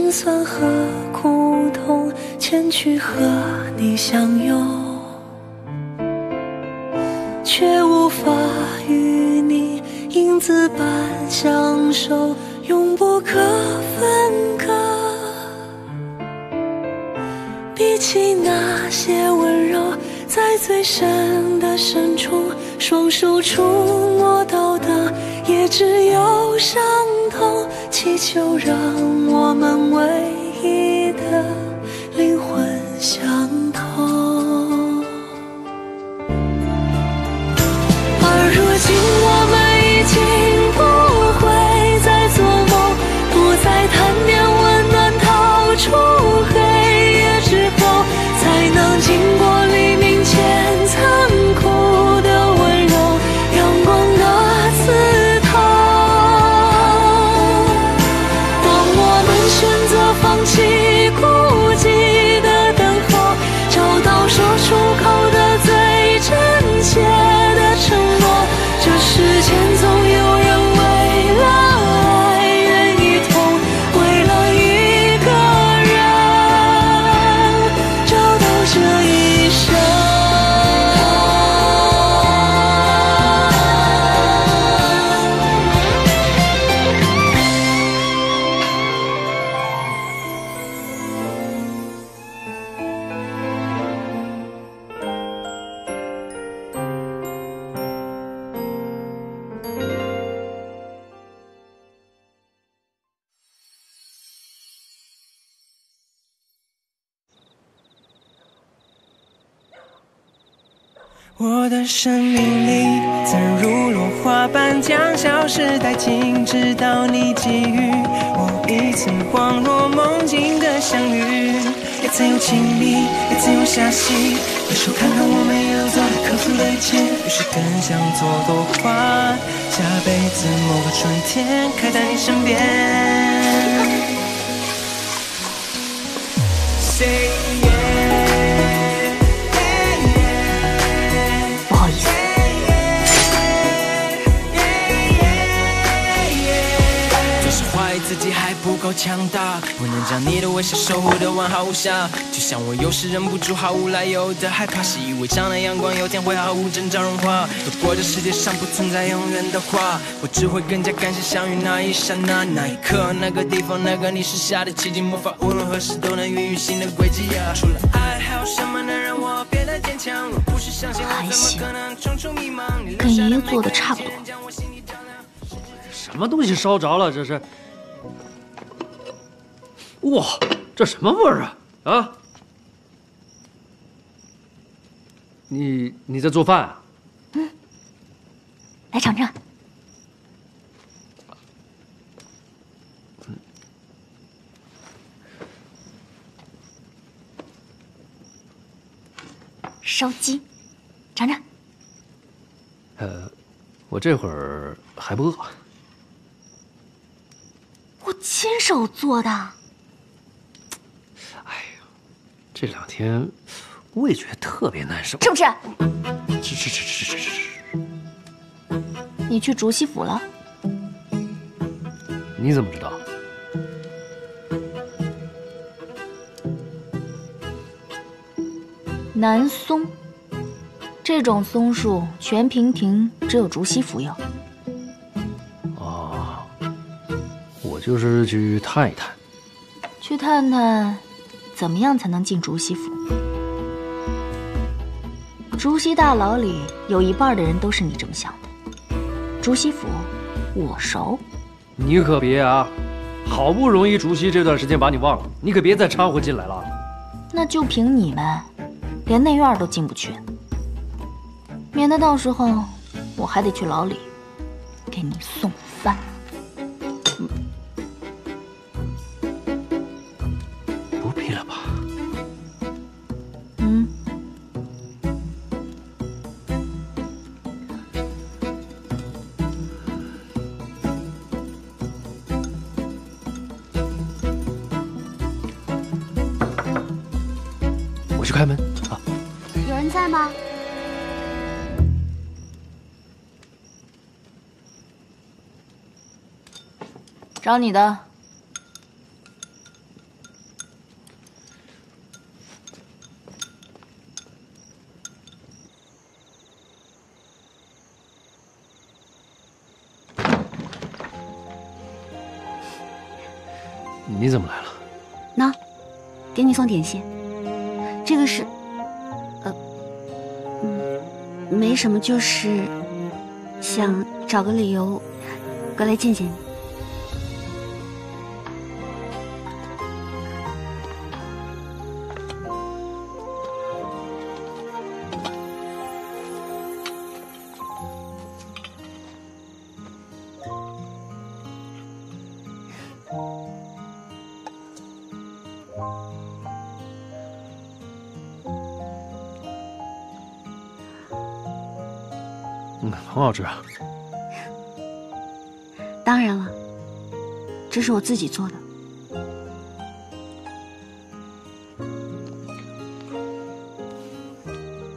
辛酸和苦痛，前去和你相拥，却无法与你影子般相守，永不可分割。比起那些温柔，在最深的深处，双手触摸到的也只有伤痛。祈求让我们唯一的灵魂相通。而如今我们已经不会再做梦，不再贪念温暖，逃出黑夜之后，才能经过黎明前残酷的温柔，阳光的刺痛。当我们选择放弃孤寂的等候，找到说出口的最真切的承诺，这世间总有人为了爱愿意痛，为了一个人找到这一生。我的生命里曾如落花般将消失殆尽，直到你给予我一次恍若梦境的相遇。也曾有亲密，也曾有遐隙，回首看看我们一路走来克服了一切，于是更想做朵花，下辈子某个春天开在你身边。Say yeah。不好意思，总是怀疑自己还不够强大，不能将你的微笑守护得完好无瑕。就像我有时忍不住毫無來由的害怕，是以為將來陽光有天會毫無徵兆融化。如果這世界上不存在永遠的話，我只會更加感謝相遇那一剎那，那一刻，那個地方，那個你是下的奇蹟魔法，無論何時都能孕育新的軌跡啊。除了愛，還有什麼能讓我變得堅強？若不是相信我，怎麼可能重重迷茫？跟爷爺做的差不多。什么东西烧着了？这是？哇，这什么味儿啊？啊？你在做饭啊？嗯，来尝尝。烧鸡，尝尝。我这会儿还不饿。我亲手做的。哎呀，这2天味觉特别难受。吃不吃？吃。你去竹溪府了？你怎么知道？南松，这种松树全平亭只有竹溪府有。哦，我就是去探一探。去探探，怎么样才能进竹溪府？竹溪大牢里有一半的人都是你这么想的。竹溪府，我熟。你可别啊！好不容易竹溪这段时间把你忘了，你可别再掺和进来了。那就凭你们，连内院都进不去，免得到时候我还得去牢里给你送饭。不必了吧？嗯。我去开门啊。有人在吗？找你的。你怎么来了？喏，给你送点心。这个是，没什么，就是想找个理由过来见见你。很好吃啊。当然了，这是我自己做的。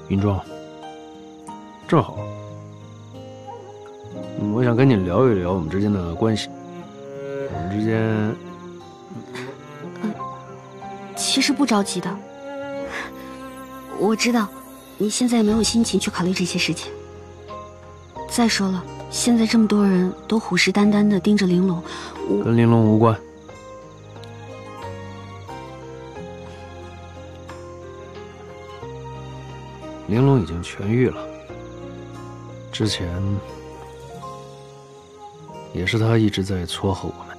云庄，正好，我想跟你聊一聊我们之间的关系。我们之间，其实不着急的。我知道，你现在也没有心情去考虑这些事情。再说了，现在这么多人都虎视眈眈地盯着玲珑，跟玲珑无关。玲珑已经痊愈了，之前也是他一直在撮合我们。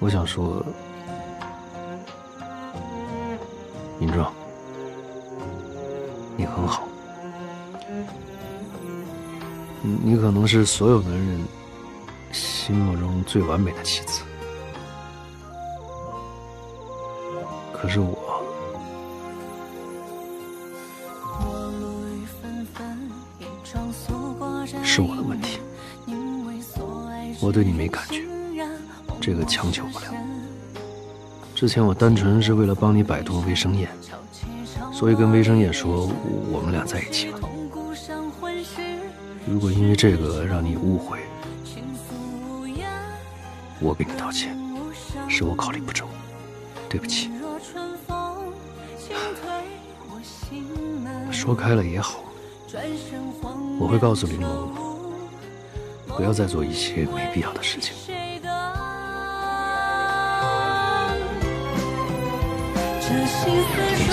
我想说，云庄，你很好。你可能是所有男人心目中最完美的妻子，可是我是我的问题，我对你没感觉，这个强求不了。之前我单纯是为了帮你摆脱魏生燕，所以跟魏生燕说我们俩在一起了。如果因为这个让你误会，我给你道歉，是我考虑不周，对不起。说开了也好，我会告诉玲珑，不要再做一些没必要的事情。点心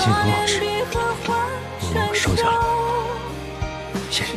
很好吃，我收下了，谢谢。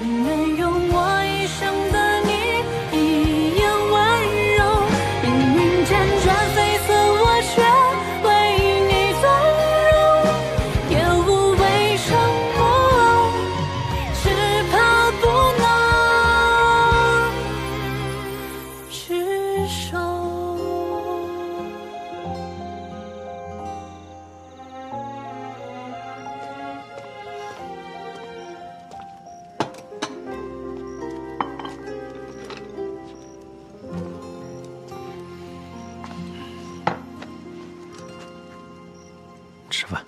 吃饭。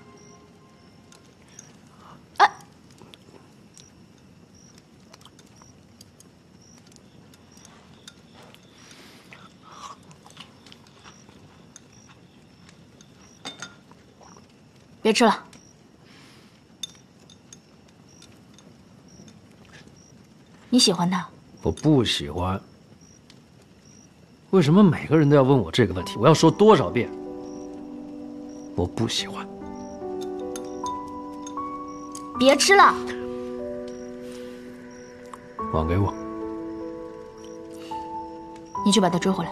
别吃了。你喜欢他？我不喜欢。为什么每个人都要问我这个问题？我要说多少遍？我不喜欢。别吃了。碗给我。你去把他追回来。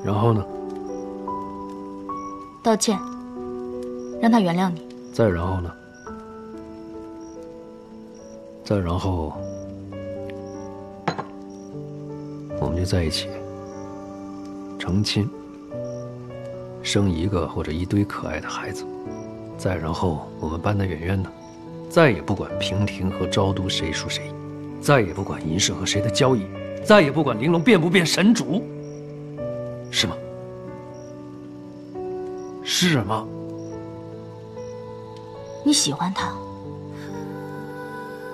然后呢？道歉，让他原谅你。再然后呢？再然后，我们就在一起，成亲，生一个或者一堆可爱的孩子。再然后，我们搬得远远的，再也不管平亭和昭都谁输谁赢，再也不管银氏和谁的交易，再也不管玲珑变不变神主，是吗？是吗？你喜欢他，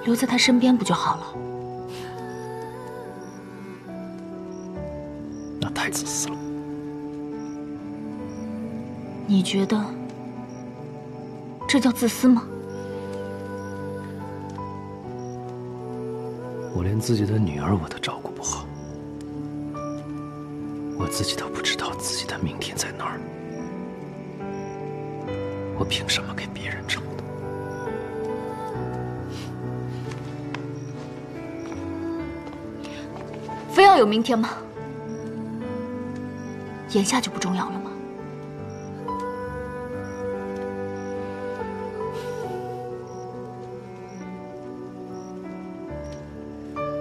留在他身边不就好了？那太自私了。你觉得这叫自私吗？我连自己的女儿我都照顾不好，我自己都不知道自己的明天在哪儿，我凭什么给别人撑的？非要有明天吗？眼下就不重要了吗？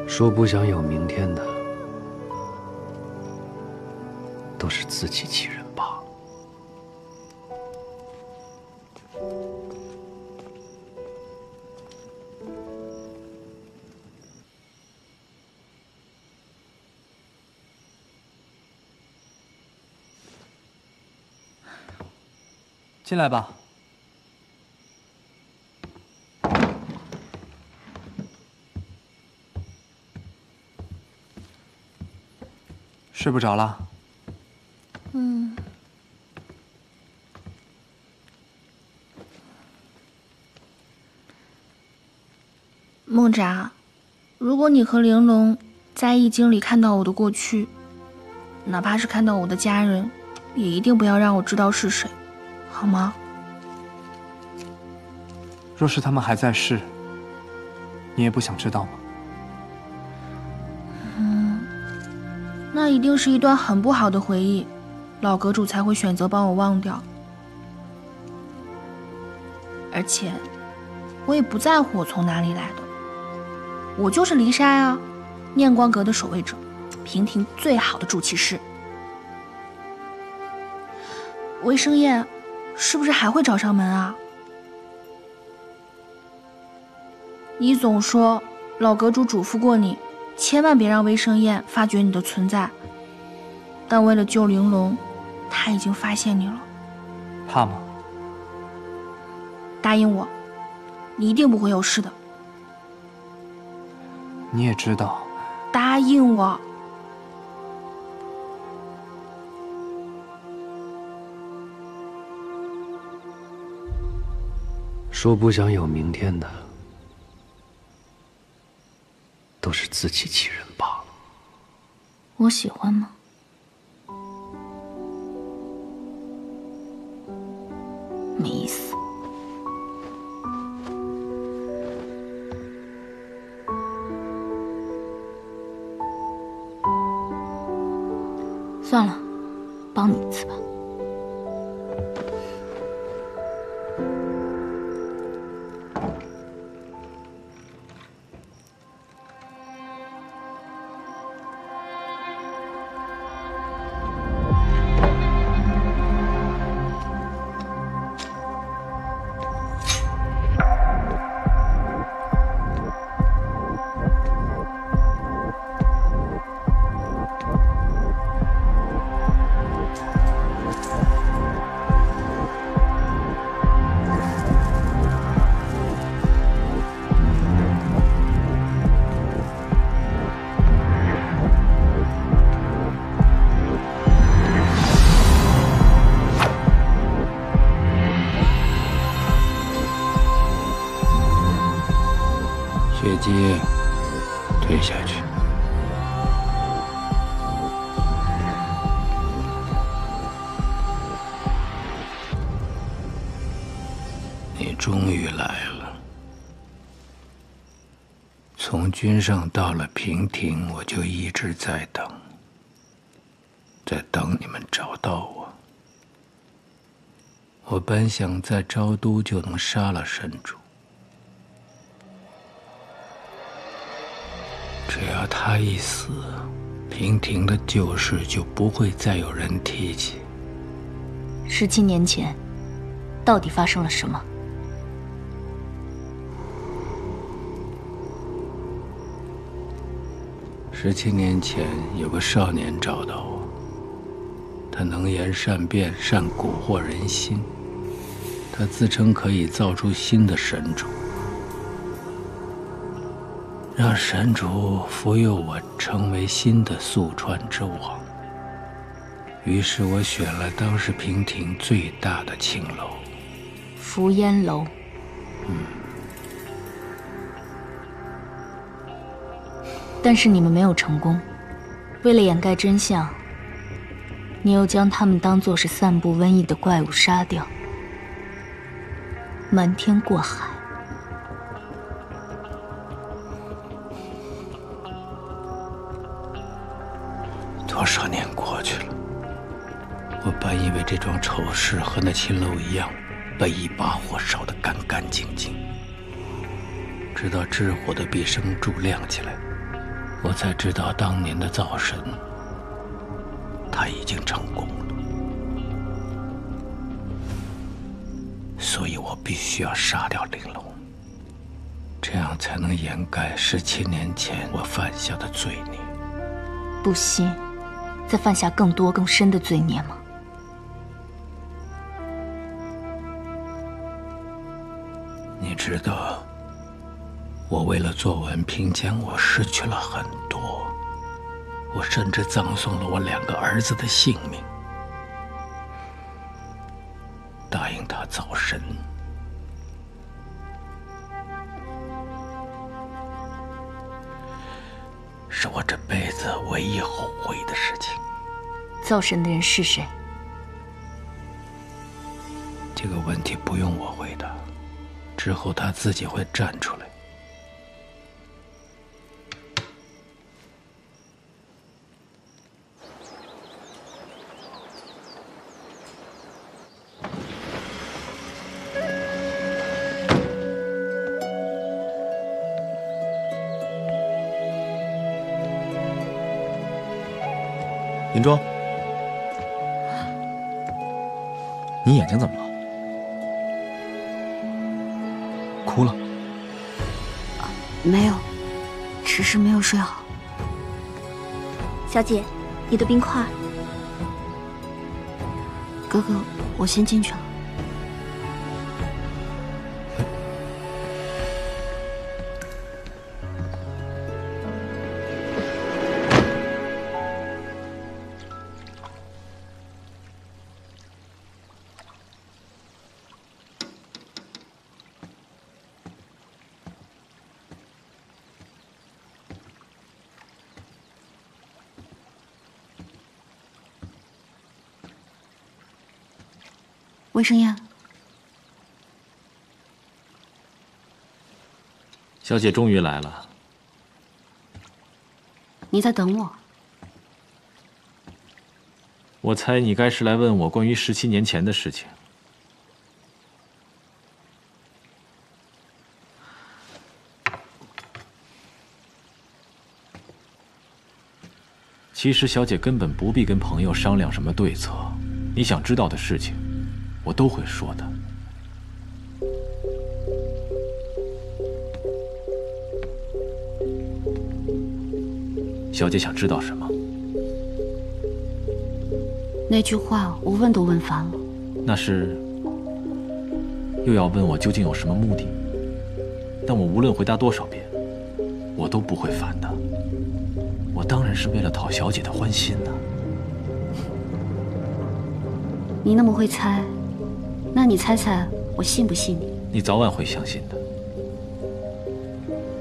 说不想有明天的，都是自欺欺人罢了。进来吧。睡不着了？梦札，如果你和玲珑在易经里看到我的过去，哪怕是看到我的家人，也一定不要让我知道是谁，好吗？若是他们还在世，你也不想知道吗？那一定是一段很不好的回忆，老阁主才会选择帮我忘掉。而且，我也不在乎我从哪里来的，我就是离沙啊，念光阁的守卫者，平亭最好的筑气师。魏生燕是不是还会找上门啊？你总说老阁主嘱咐过你，千万别让魏生燕发觉你的存在，但为了救玲珑，他已经发现你了。怕吗？答应我，你一定不会有事的。你也知道。答应我。说不想有明天的，都是自欺欺人罢了。我喜欢吗？没意思。算了，帮你一次吧。血姬，退下去。你终于来了。从君上到了平亭，我就一直在等，在等你们找到我。我本想在昭都就能杀了神主。只要他一死，平亭的旧事就不会再有人提起。17年前，到底发生了什么？17年前，有个少年找到我，他能言善辩，善蛊惑人心。他自称可以造出新的神主。让神主扶佑我成为新的宿川之王。于是我选了当时平亭最大的青楼——福烟楼。但是你们没有成功。为了掩盖真相，你又将他们当作是散布瘟疫的怪物杀掉，瞒天过海。多少年过去了，我本以为这桩丑事和那秦楼一样，被一把火烧得干干净净。直到炽火的毕生柱亮起来，我才知道当年的造神，他已经成功了。所以我必须要杀掉玲珑，这样才能掩盖17年前我犯下的罪孽。不惜再犯下更多更深的罪孽吗？你知道，我为了做完平江，我失去了很多，我甚至葬送了我2个儿子的性命，答应他造神。是我这辈子唯一后悔的事情。造神的人是谁？这个问题不用我回答，之后他自己会站出来。林庄，你眼睛怎么了？哭了？没有，只是没有睡好。小姐，你的冰块。哥哥，我先进去了。卫生烟。小姐终于来了。你在等我？我猜你该是来问我关于17年前的事情。其实小姐根本不必跟朋友商量什么对策，你想知道的事情，我都会说的。小姐想知道什么？那句话我问都问烦了。那是又要问我究竟有什么目的？但我无论回答多少遍，我都不会烦的。我当然是为了讨小姐的欢心呢。你那么会猜，那你猜猜我信不信你？你早晚会相信的。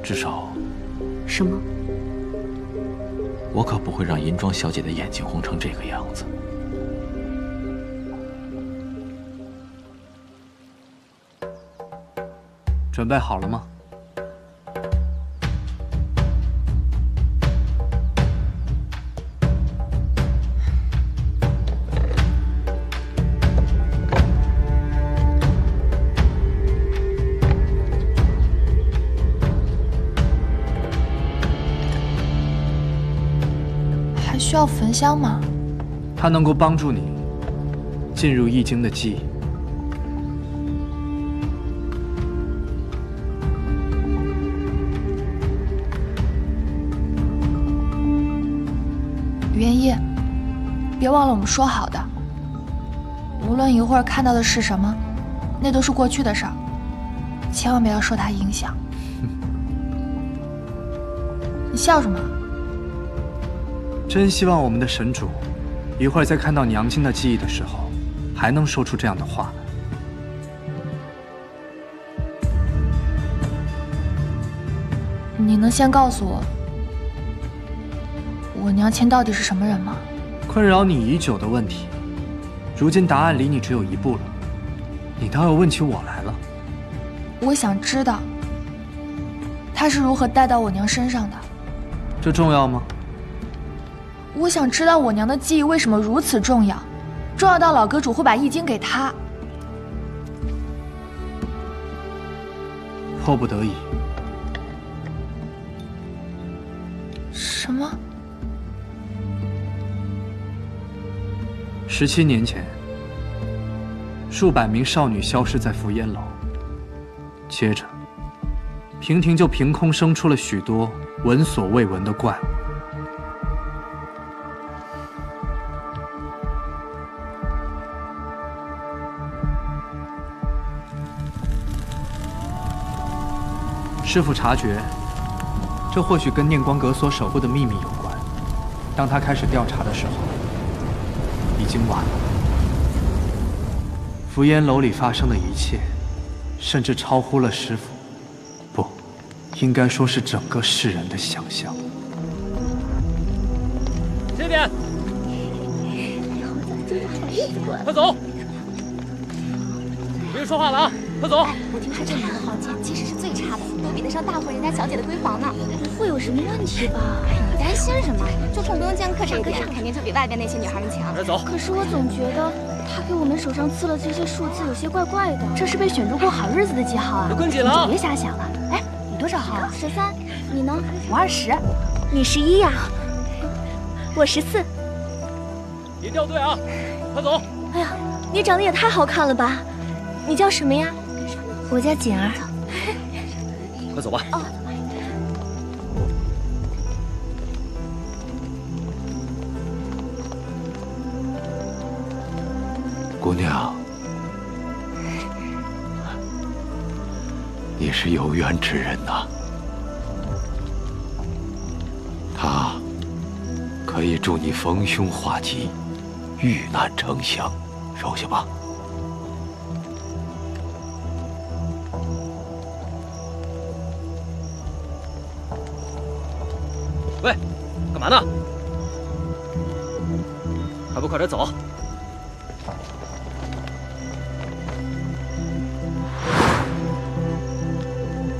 至少……什么？我可不会让银庄小姐的眼睛红成这个样子。准备好了吗？还需要焚香吗？它能够帮助你进入易经的记忆。元夜，别忘了我们说好的，无论一会儿看到的是什么，那都是过去的事儿，千万不要受它影响。你笑什么？真希望我们的神主，一会儿在看到娘亲的记忆的时候，还能说出这样的话来。你能先告诉我，我娘亲到底是什么人吗？困扰你已久的问题，如今答案离你只有一步了，你倒要问起我来了。我想知道，他是如何带到我娘身上的。这重要吗？我想知道我娘的记忆为什么如此重要，重要到老阁主会把易经给他。迫不得已。什么？17年前，数百名少女消失在福烟楼，接着，平亭就凭空生出了许多闻所未闻的怪物。师父察觉，这或许跟念光阁所守护的秘密有关。当他开始调查的时候，已经晚了。福烟楼里发生的一切，甚至超乎了师父，不，应该说是整个世人的想象。这边，快走！别说话了啊！快走！我听说这里的房间即使是最差的，都比得上大户人家小姐的闺房呢。不会有什么问题吧？你担心什么？就冲不用见客这一点，肯定就比外边那些女孩们强。快走！可是我总觉得他给我们手上刺了这些数字，有些怪怪的。这是被选中过好日子的记号啊！都跟紧了啊！别瞎想了。哎，你多少号？13。你呢？我20。你11呀？我14。别掉队啊！快走！哎呀，你长得也太好看了吧！你叫什么呀？我叫锦儿。快走吧。哦。姑娘，你是有缘之人呐。他可以助你逢凶化吉，遇难成祥，收下吧。喂，干嘛呢？还不快点走！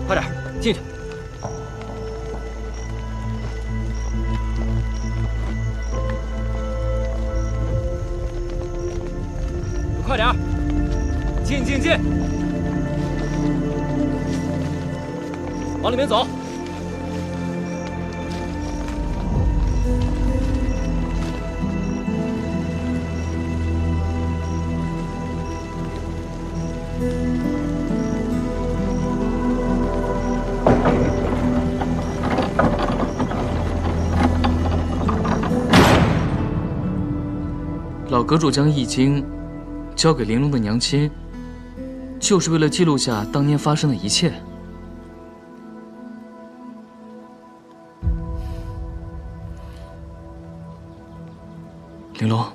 快点进去！快点，进！往里面走。老阁主将易经交给玲珑的娘亲，就是为了记录下当年发生的一切。玲珑，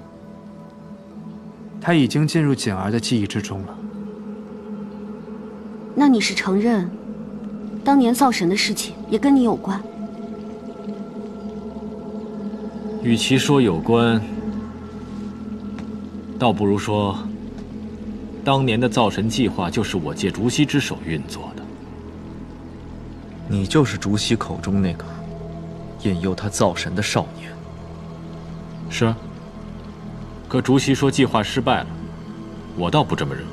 他已经进入简儿的记忆之中了。那你是承认，当年造神的事情也跟你有关？与其说有关，倒不如说，当年的造神计划就是我借竹溪之手运作的。你就是竹溪口中那个引诱他造神的少年。是啊，可竹溪说计划失败了，我倒不这么认为。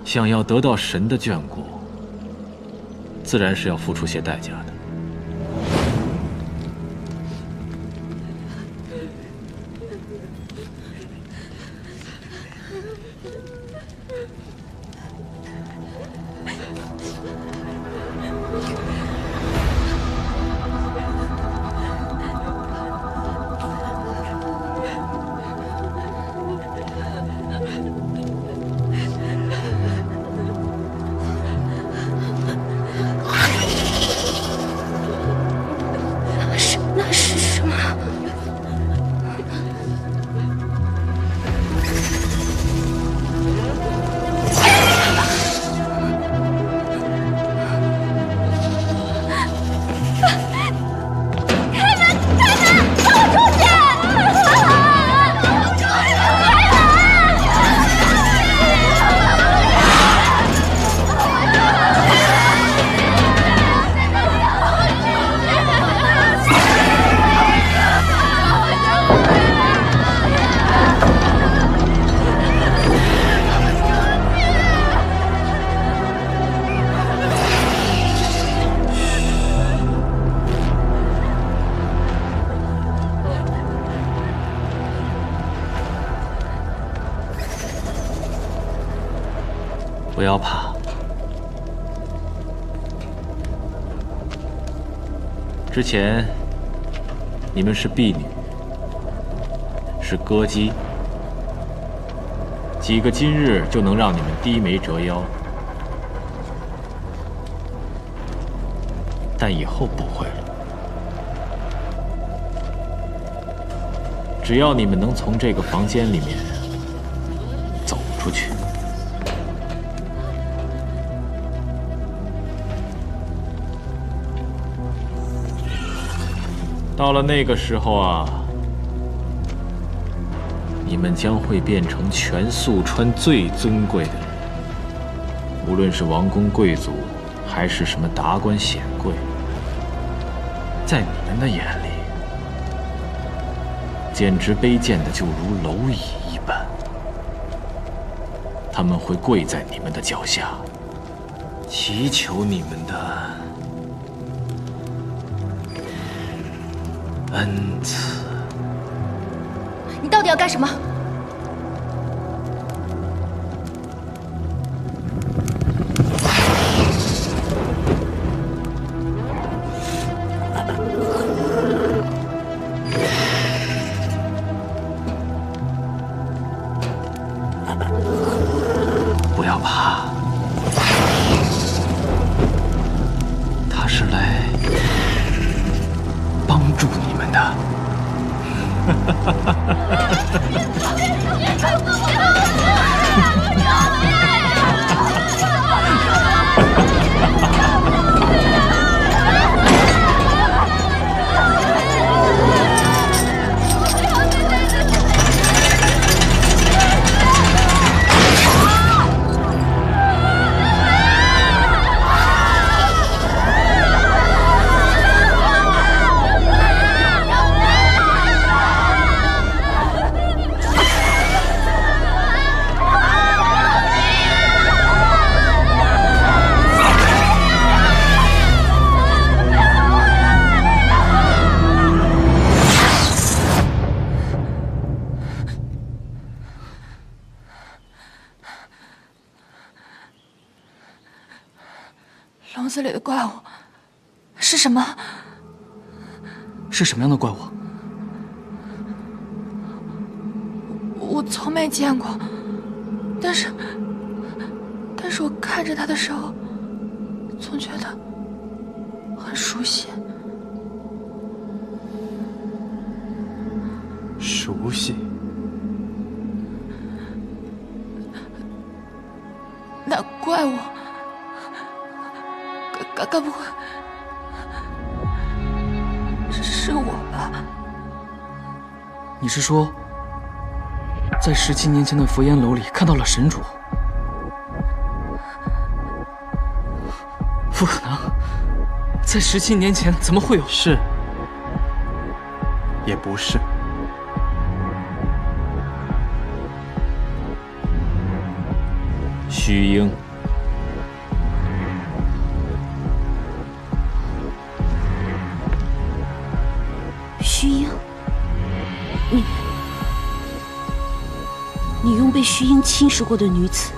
想要得到神的眷顾，自然是要付出些代价的。不要怕。之前你们是婢女，是歌姬，几个今日就能让你们低眉折腰，但以后不会了。只要你们能从这个房间里面走出去，到了那个时候啊，你们将会变成全宿川最尊贵的人，无论是王公贵族，还是什么达官显贵，在你们的眼里，简直卑贱的就如蝼蚁一般。他们会跪在你们的脚下，祈求你们的恩赐。你到底要干什么？不要怕，他是来帮助你们的。笼子里的怪物是什么？是什么样的怪物？我从没见过，但是我看着它的时候，总觉得很熟悉。熟悉？那怪物该不会是我吧？你是说，在17年前的佛烟楼里看到了神主？不可能，在17年前怎么会有？是，也不是。虚英，虚英，你用被虚英侵蚀过的女子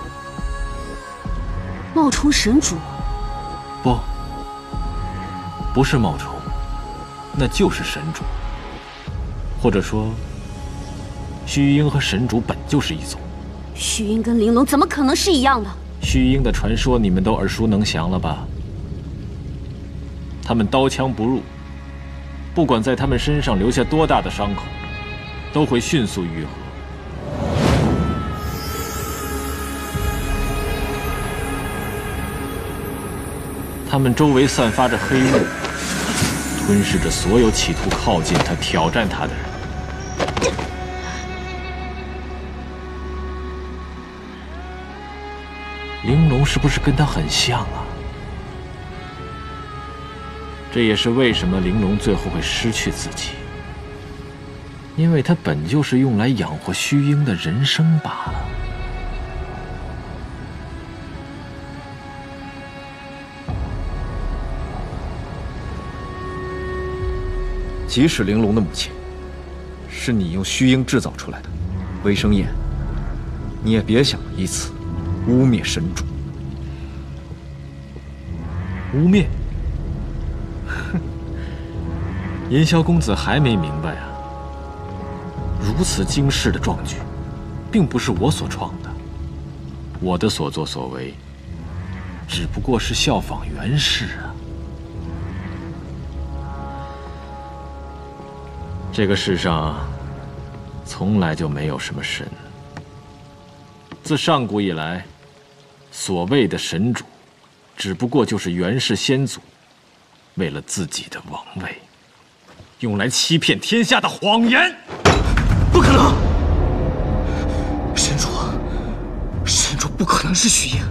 冒充神主？不是冒充，那就是神主。或者说，虚英和神主本就是一种。虚英跟玲珑怎么可能是一样的？虚英的传说你们都耳熟能详了吧？他们刀枪不入，不管在他们身上留下多大的伤口，都会迅速愈合。他们周围散发着黑雾，吞噬着所有企图靠近他、挑战他的人。玲珑是不是跟他很像啊？这也是为什么玲珑最后会失去自己，因为它本就是用来养活虚英的人生罢了。即使玲珑的母亲是你用虚英制造出来的，微生燕，你也别想以此污蔑神主。污蔑？哼，银霄公子还没明白啊！如此惊世的壮举，并不是我所创的，我的所作所为，只不过是效仿袁氏啊。这个世上，从来就没有什么神。自上古以来，所谓的神主，只不过就是袁氏先祖为了自己的王位，用来欺骗天下的谎言。不可能！神主不可能是徐英。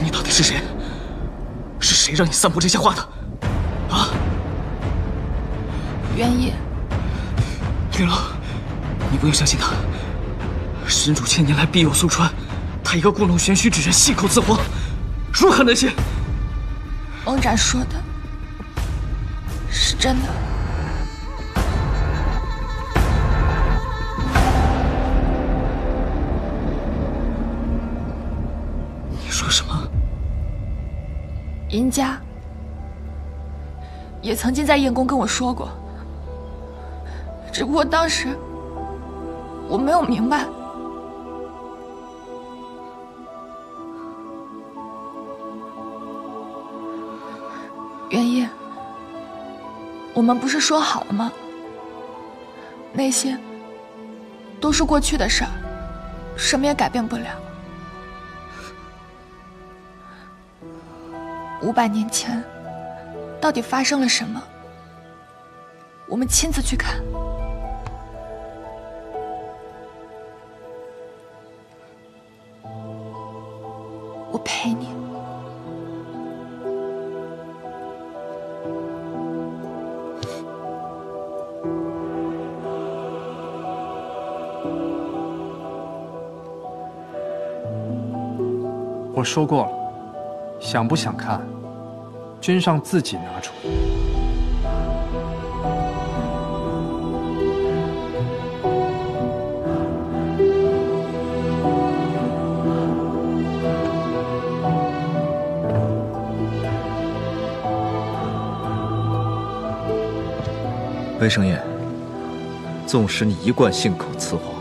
你到底是谁？是谁让你散布这些话的？啊！袁野，玲珑，你不用相信他。神主千年来必有速传，他一个故弄玄虚之人，信口雌黄，如何能信？翁展说的是真的。你说什么？殷家也曾经在燕宫跟我说过，只不过当时我没有明白。袁烨，我们不是说好了吗？那些都是过去的事儿，什么也改变不了。500年前，到底发生了什么？我们亲自去看。我陪你。我说过了，想不想看，君上自己拿出。魏生燕，纵使你一贯信口雌黄，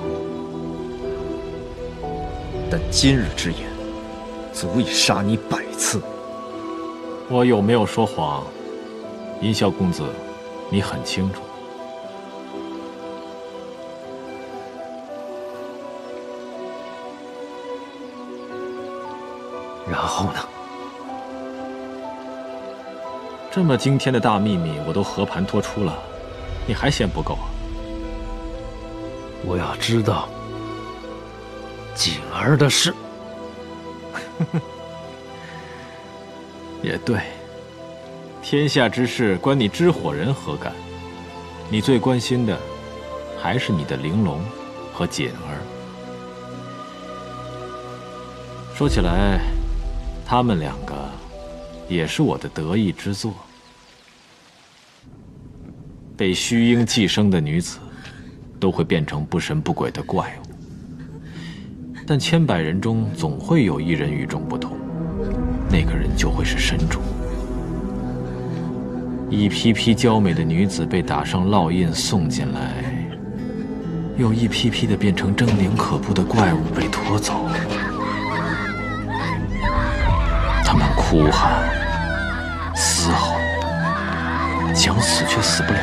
但今日之言，足以杀你100次。我有没有说谎，殷霄公子，你很清楚。然后呢？这么惊天的大秘密，我都和盘托出了，你还嫌不够啊？我要知道锦儿的事。也对，天下之事关你知火人何干？你最关心的还是你的玲珑和锦儿。说起来，他们两个也是我的得意之作。被虚婴寄生的女子，都会变成不神不鬼的怪物。但千百人中总会有一人与众不同，那个人就会是神主。一批批娇美的女子被打上烙印送进来，又一批批的变成狰狞可怖的怪物被拖走。他们哭喊、嘶吼，想死却死不了。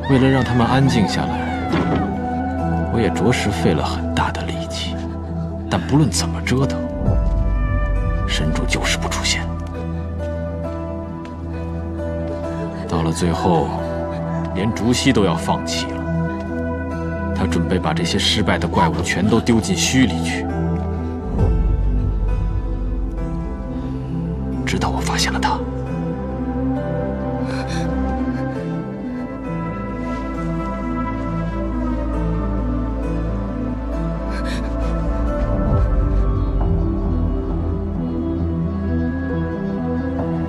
为了让他们安静下来，我也着实费了很大的力气。但不论怎么折腾，神主就是不出现。到了最后，连竹溪都要放弃了。他准备把这些失败的怪物全都丢进墟里去。直到我发现了他。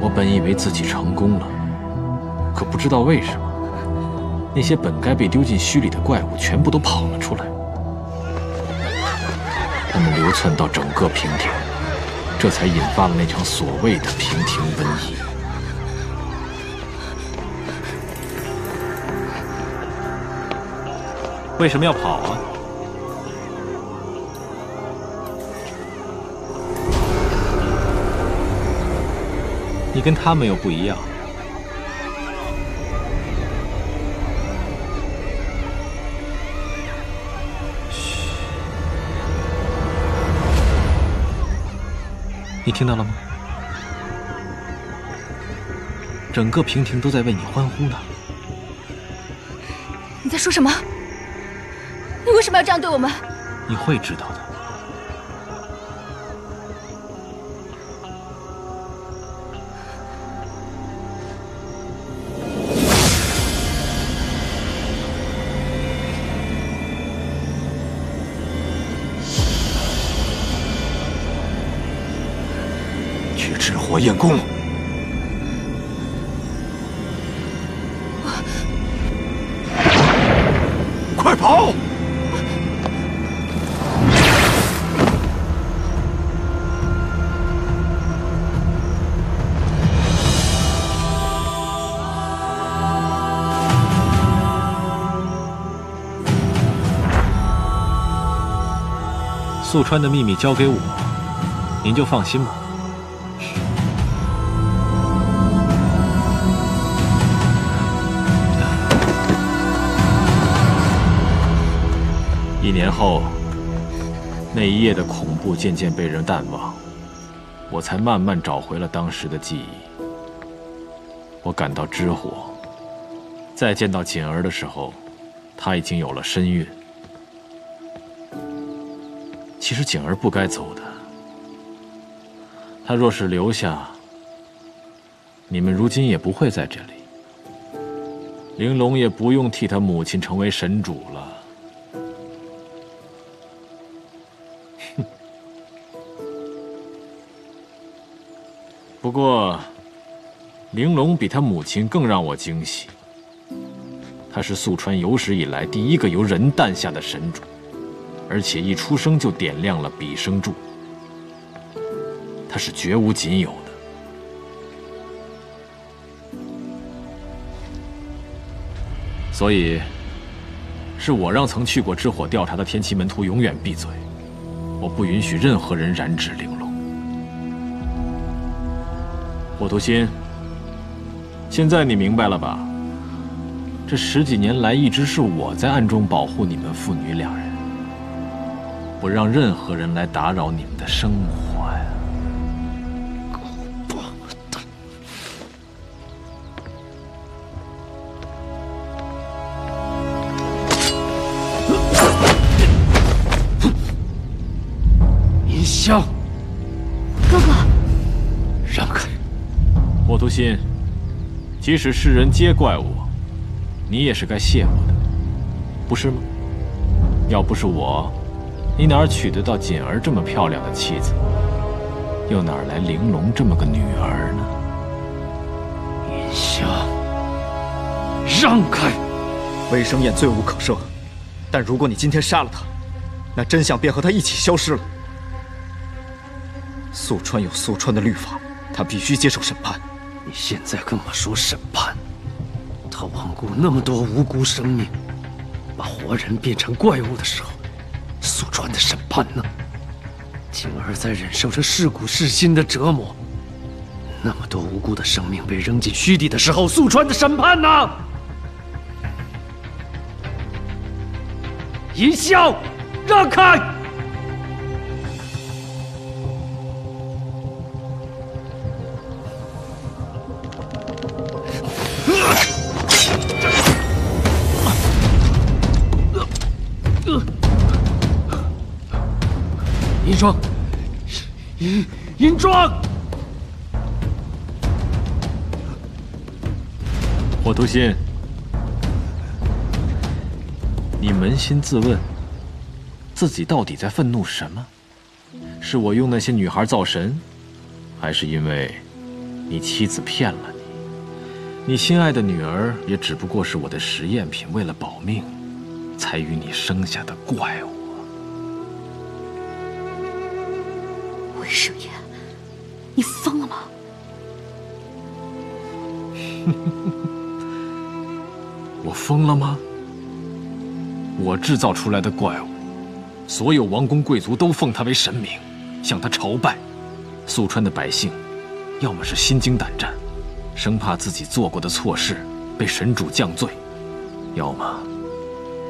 我本以为自己成功了，可不知道为什么，那些本该被丢进墟里的怪物全部都跑了出来。他们流窜到整个平田，这才引发了那场所谓的平庭瘟疫。为什么要跑啊？你跟他们又不一样。嘘，你听到了吗？整个平庭都在为你欢呼呢。你在说什么？你为什么要这样对我们？你会知道的。去赤火焰宫。快跑！宿川的秘密交给我，您就放心吧。1年后，那一夜的恐怖渐渐被人淡忘，我才慢慢找回了当时的记忆。我赶到知火，再见到锦儿的时候，她已经有了身孕。其实锦儿不该走的，她若是留下，你们如今也不会在这里，玲珑也不用替她母亲成为神主了。哼。不过，玲珑比她母亲更让我惊喜，她是宿川有史以来第一个由人诞下的神主。而且一出生就点亮了彼生柱，它是绝无仅有的。所以，是我让曾去过知火调查的天齐门徒永远闭嘴，我不允许任何人染指玲珑。火图心，现在你明白了吧？这10几年来，一直是我在暗中保护你们父女两人。不让任何人来打扰你们的生活呀！狗棒蛋！银香，哥哥，让开！火图心，即使世人皆怪我，你也是该谢我的，不是吗？要不是我，你哪儿娶得到锦儿这么漂亮的妻子？又哪儿来玲珑这么个女儿呢？银香，让开！魏生燕罪无可赦，但如果你今天杀了他，那真相便和他一起消失了。宿川有宿川的律法，他必须接受审判。你现在跟我说审判？他罔顾那么多无辜生命，把活人变成怪物的时候，宿川的审判呢？锦儿在忍受着噬骨噬心的折磨，那么多无辜的生命被扔进虚底的时候，宿川的审判呢？银霄，让开！银庄，银庄！火图心，你扪心自问，自己到底在愤怒什么？是我用那些女孩造神，还是因为你妻子骗了你？你心爱的女儿也只不过是我的实验品，为了保命，才与你生下的怪物。魏生燕，我疯了吗？我制造出来的怪物，所有王公贵族都奉他为神明，向他朝拜。宿川的百姓，要么是心惊胆战，生怕自己做过的错事被神主降罪，要么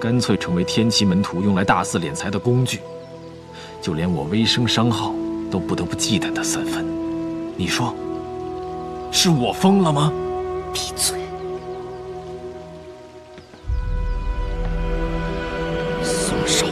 干脆成为天齐门徒用来大肆敛财的工具。就连我微生商号都不得不忌惮他3分。你说，是我疯了吗？闭嘴！松手！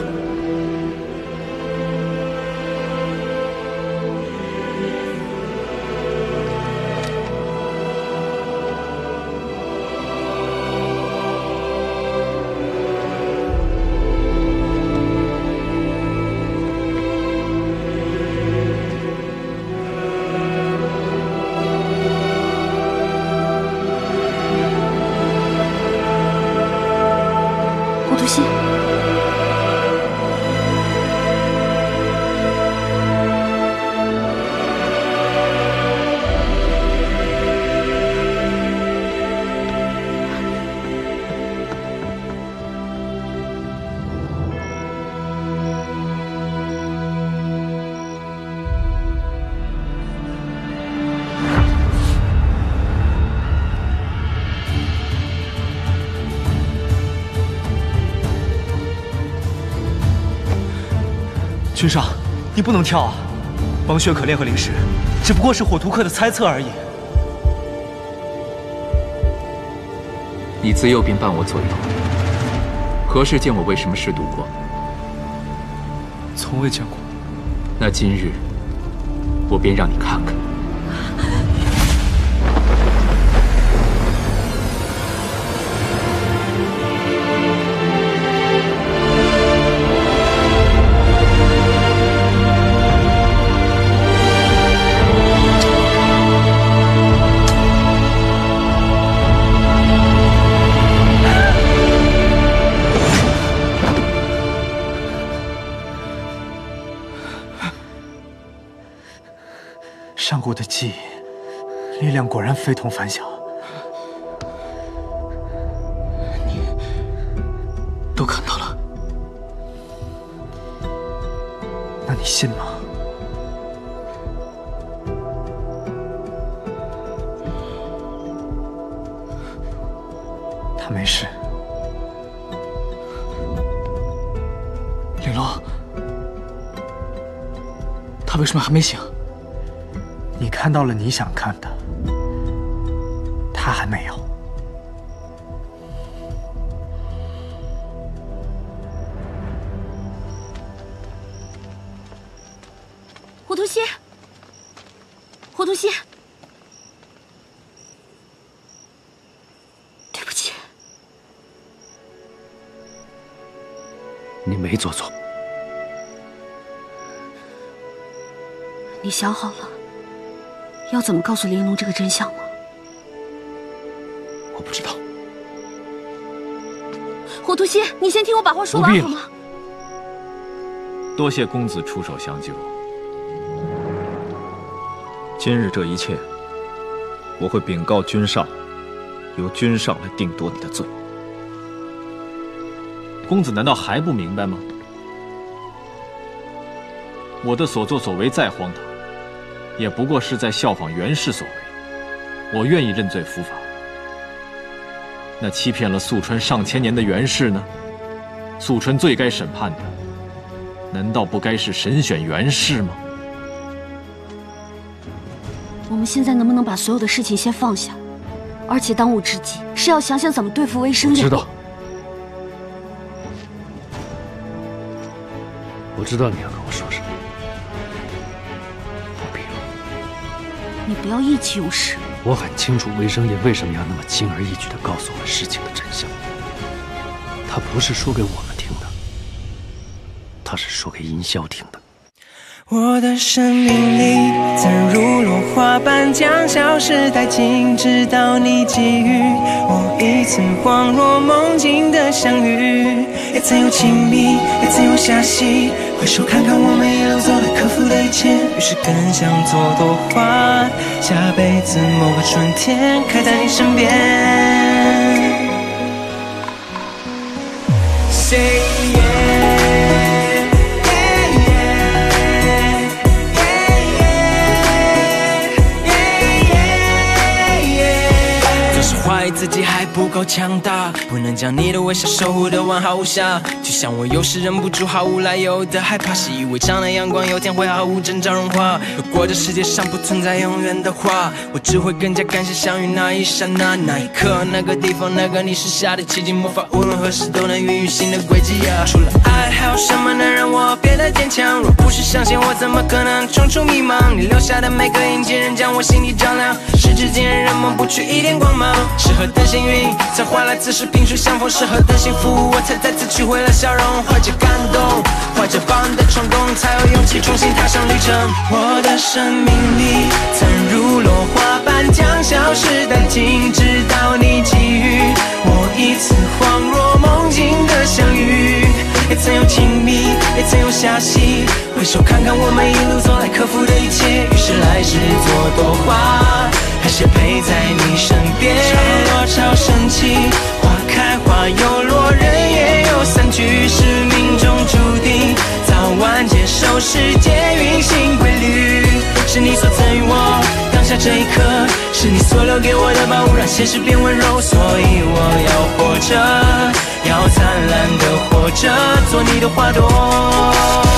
君上，你不能跳啊！帮血可炼和灵石，只不过是火图克的猜测而已。你自幼便伴我左右，何时见我为什么事度过？从未见过。那今日，我便让你看看。上古的记忆，力量果然非同凡响。你都看到了，那你信吗？他没事。玲珑，他为什么还没醒？你看到了你想看的，他还没有。火图西，火图西，对不起，你没做错。你想好了要怎么告诉玲珑这个真相吗？我不知道。火图西，你先听我把话说完好吗？多谢公子出手相救。今日这一切，我会禀告君上，由君上来定夺你的罪。公子难道还不明白吗？我的所作所为再荒唐，也不过是在效仿袁氏所为。我愿意认罪伏法。那欺骗了宿川上千年的袁氏呢？宿川最该审判的，难道不该是审选袁氏吗？我们现在能不能把所有的事情先放下？而且当务之急是要想想怎么对付微生殿。知道。我知道你要跟我说什么。不必了。你不要意气用事。我很清楚微生殿为什么要那么轻而易举地告诉我事情的真相。他不是说给我们听的，他是说给殷霄听的。我的生命里曾如落花般将消失殆尽，直到你给予我一次恍若梦境的相遇。也曾有亲密，也曾有遐隙，回首看看我们一路走来克服的一切，于是更想做朵花，下辈子某个春天开在你身边。Say yeah, yeah, yeah, yeah. 总是怀疑自己还不够强大，不能将你的微笑守护得完好无瑕。就像我有时忍不住毫无来由的害怕，习以为常的阳光有天会毫无征兆融化。如果这世界上不存在永远的话，我只会更加感谢相遇那一刹那、那一刻、那个地方、那个你是下的奇迹魔法，无论何时都能孕育新的轨迹啊！除了爱，还有什么能让我变得坚强？若不是相信，我怎么可能冲出迷茫？你留下的每个印记，仍将我心底照亮。时至今日，人们不去一点光芒。适合的幸运，才换来此时萍水相逢；适合的幸福，我才再次取回了笑容。怀着感动，怀着棒的冲动，才有勇气重新踏上旅程。我的生命里，曾如落花般将消失殆尽，直到你给予我一次恍若梦境的相遇。也曾有亲密，也曾有遐隙，回首看看我们一路走来克服的一切，于是来世做朵花，还是陪在你身边。潮落潮升起，花开花又落，人也有散去，是命中注定，早晚接受世界运行规律。是你所赠予我当下这一刻，是你所留给我的宝物，让现实变温柔。所以我要活着，要灿烂的活着，做你的花朵。